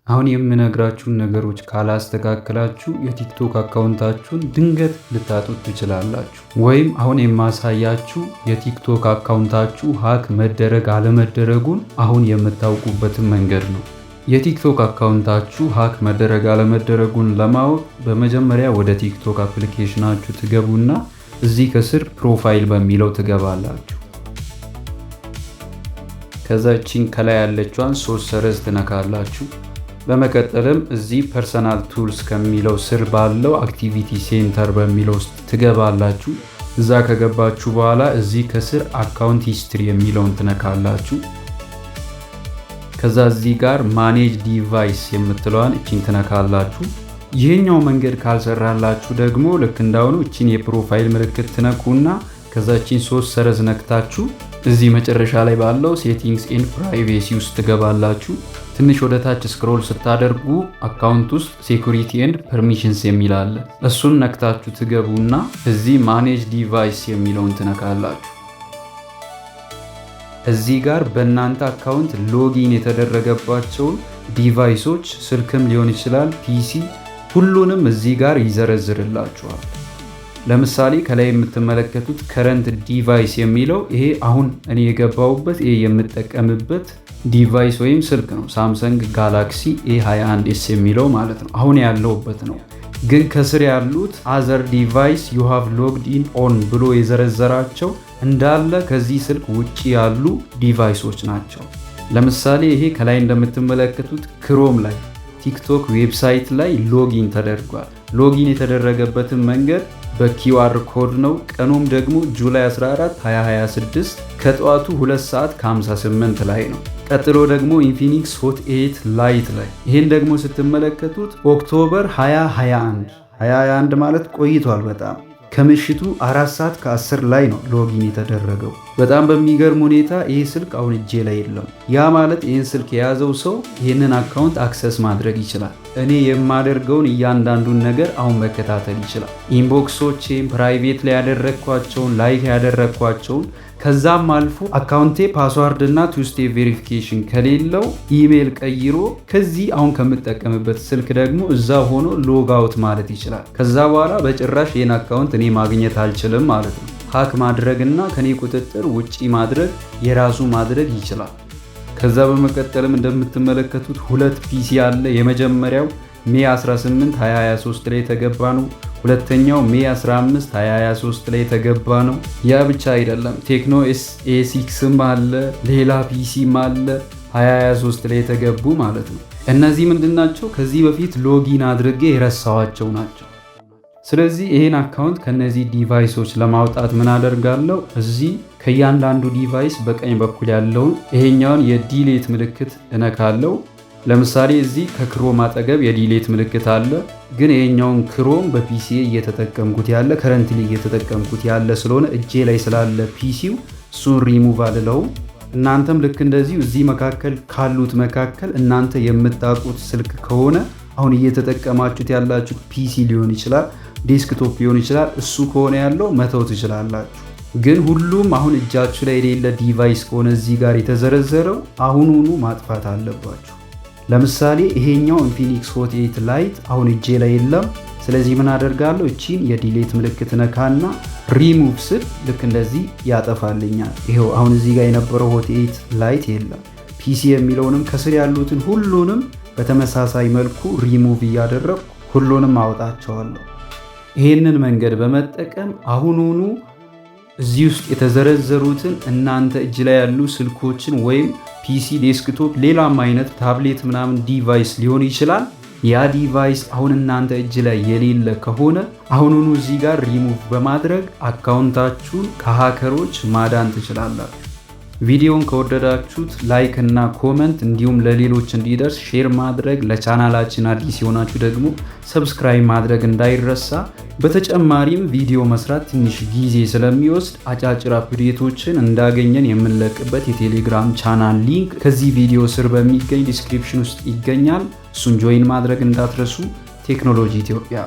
አሁን የምነግራችሁን ነገሮች ካላስተካከላችሁ የቲክቶክ አካውንታችሁን ድንገት ልታጡት ትችላላችሁ። ወይም አሁን የማሳያችሁ የቲክቶክ አካውንታችሁ ሃክ መደረግ አለመደረጉን አሁን የምታውቁበትን መንገድ ነው። የቲክቶክ አካውንታችሁ ሃክ መደረግ አለመደረጉን ለማወቅ በመጀመሪያ ወደ ቲክቶክ አፕሊኬሽናችሁ ትገቡና እዚህ ከስር ፕሮፋይል በሚለው ትገባላችሁ። ከዛ እቺን ከላይ ያለችዋን 3 ሰረዝ ትነካላችሁ። በመቀጠልም እዚህ ፐርሰናል ቱልስ ከሚለው ስር ባለው አክቲቪቲ ሴንተር በሚለው ውስጥ ትገባላችሁ። እዛ ከገባችሁ በኋላ እዚህ ከስር አካውንት ሂስትሪ የሚለውን ትነካላችሁ። ከዛ እዚህ ጋር ማኔጅ ዲቫይስ የምትለዋን እቺን ትነካላችሁ። ይህኛው መንገድ ካልሰራላችሁ ደግሞ ልክ እንዳሁኑ እቺን የፕሮፋይል ምልክት ትነኩና ከዛ እቺን 3 ሰረዝ ነክታችሁ እዚህ መጨረሻ ላይ ባለው ሴቲንግስ ኤንድ ፕራይቬሲ ውስጥ ትገባላችሁ። ትንሽ ወደ ታች ስክሮል ስታደርጉ አካውንት ውስጥ ሴኩሪቲ ኤንድ ፐርሚሽንስ የሚል አለ። እሱን ነክታችሁ ትገቡና እዚህ ማኔጅ ዲቫይስ የሚለውን ትነካላችሁ። እዚህ ጋር በእናንተ አካውንት ሎጊን የተደረገባቸውን ዲቫይሶች ስልክም ሊሆን ይችላል፣ ፒሲ፣ ሁሉንም እዚህ ጋር ይዘረዝርላችኋል። ለምሳሌ ከላይ የምትመለከቱት ከረንት ዲቫይስ የሚለው ይሄ አሁን እኔ የገባሁበት ይሄ የምጠቀምበት ዲቫይስ ወይም ስልክ ነው። ሳምሰንግ ጋላክሲ A21s የሚለው ማለት ነው። አሁን ያለሁበት ነው። ግን ከስር ያሉት አዘር ዲቫይስ ዩ ሃቭ ሎግድ ኢን ኦን ብሎ የዘረዘራቸው እንዳለ ከዚህ ስልክ ውጪ ያሉ ዲቫይሶች ናቸው። ለምሳሌ ይሄ ከላይ እንደምትመለከቱት ክሮም ላይ ቲክቶክ ዌብሳይት ላይ ሎጊን ተደርጓል። ሎጊን የተደረገበትን መንገድ በኪውአር ኮድ ነው። ቀኑም ደግሞ ጁላይ 14 2026 ከጠዋቱ 2 ሰዓት ከ58 ላይ ነው። ቀጥሎ ደግሞ ኢንፊኒክስ ሆት 8 ላይት ላይ፣ ይህን ደግሞ ስትመለከቱት ኦክቶበር 2021 ማለት ቆይቷል በጣም ከምሽቱ 4 ሰዓት ከ10 ላይ ነው ሎጊን የተደረገው። በጣም በሚገርም ሁኔታ ይህ ስልክ አሁን እጄ ላይ የለም። ያ ማለት ይህን ስልክ የያዘው ሰው ይህንን አካውንት አክሰስ ማድረግ ይችላል። እኔ የማደርገውን እያንዳንዱን ነገር አሁን መከታተል ይችላል። ኢንቦክሶቼን ፕራይቬት ላይ ያደረግኳቸውን፣ ላይክ ያደረግኳቸውን፣ ከዛም አልፎ አካውንቴ ፓስዋርድ እና ቱ ስቴፕ ቬሪፊኬሽን ከሌለው ኢሜይል ቀይሮ ከዚህ አሁን ከምጠቀምበት ስልክ ደግሞ እዛ ሆኖ ሎግ አውት ማለት ይችላል። ከዛ በኋላ በጭራሽ ይህን አካውንት እኔ ማግኘት አልችልም ማለት ነው። ሃክ ማድረግ እና ከኔ ቁጥጥር ውጪ ማድረግ የራሱ ማድረግ ይችላል። ከዛ በመቀጠልም እንደምትመለከቱት 2 ፒሲ አለ። የመጀመሪያው ሜይ 18 2023 ላይ የተገባ ነው። ሁለተኛው ሜይ 15 2023 ላይ የተገባ ነው። ያ ብቻ አይደለም፣ ቴክኖ A6ም አለ፣ ሌላ ፒሲም አለ 2023 ላይ የተገቡ ማለት ነው። እነዚህ ምንድናቸው? ከዚህ በፊት ሎጊን አድርጌ የረሳዋቸው ናቸው። ስለዚህ ይሄን አካውንት ከነዚህ ዲቫይሶች ለማውጣት ምን አደርጋለሁ? እዚህ ከእያንዳንዱ ዲቫይስ በቀኝ በኩል ያለውን ይሄኛውን የዲሌት ምልክት እነካለሁ። ለምሳሌ እዚህ ከክሮም አጠገብ የዲሌት ምልክት አለ። ግን ይሄኛውን ክሮም በፒሲ እየተጠቀምኩት ያለ ከረንትሊ እየተጠቀምኩት ያለ ስለሆነ እጄ ላይ ስላለ ፒሲው እሱን ሪሙቭ አልለውም። እናንተም ልክ እንደዚሁ እዚህ መካከል ካሉት መካከል እናንተ የምታውቁት ስልክ ከሆነ አሁን እየተጠቀማችሁት ያላችሁት ፒሲ ሊሆን ይችላል፣ ዴስክቶፕ ሊሆን ይችላል። እሱ ከሆነ ያለው መተው ትችላላችሁ። ግን ሁሉም አሁን እጃችሁ ላይ የሌለ ዲቫይስ ከሆነ እዚህ ጋር የተዘረዘረው አሁኑኑ ማጥፋት አለባችሁ። ለምሳሌ ይሄኛው ኢንፊኒክስ ሆት 8 ላይት አሁን እጄ ላይ የለም። ስለዚህ ምን አደርጋለሁ? እቺን የዲሌት ምልክት ነካና ሪሙቭ ስል ልክ እንደዚህ ያጠፋልኛል። ይሄው አሁን እዚህ ጋር የነበረው ሆት 8 ላይት የለም። ፒሲ የሚለውንም ከስር ያሉትን ሁሉንም በተመሳሳይ መልኩ ሪሙቭ እያደረግኩ ሁሉንም አወጣቸዋለሁ። ይህንን መንገድ በመጠቀም አሁኑኑ እዚህ ውስጥ የተዘረዘሩትን እናንተ እጅ ላይ ያሉ ስልኮችን ወይም ፒሲ፣ ዴስክቶፕ፣ ሌላም አይነት ታብሌት ምናምን ዲቫይስ ሊሆን ይችላል። ያ ዲቫይስ አሁን እናንተ እጅ ላይ የሌለ ከሆነ አሁኑኑ እዚህ ጋር ሪሙቭ በማድረግ አካውንታችሁን ከሃከሮች ማዳን ትችላላችሁ። ቪዲዮውን ከወደዳችሁት ላይክ እና ኮመንት እንዲሁም ለሌሎች እንዲደርስ ሼር ማድረግ፣ ለቻናላችን አዲስ የሆናችሁ ደግሞ ሰብስክራይብ ማድረግ እንዳይረሳ። በተጨማሪም ቪዲዮ መስራት ትንሽ ጊዜ ስለሚወስድ አጫጭር አፕዴቶችን እንዳገኘን የምንለቅበት የቴሌግራም ቻናል ሊንክ ከዚህ ቪዲዮ ስር በሚገኝ ዲስክሪፕሽን ውስጥ ይገኛል። እሱን ጆይን ማድረግ እንዳትረሱ። ቴክኖሎጂ ኢትዮጵያ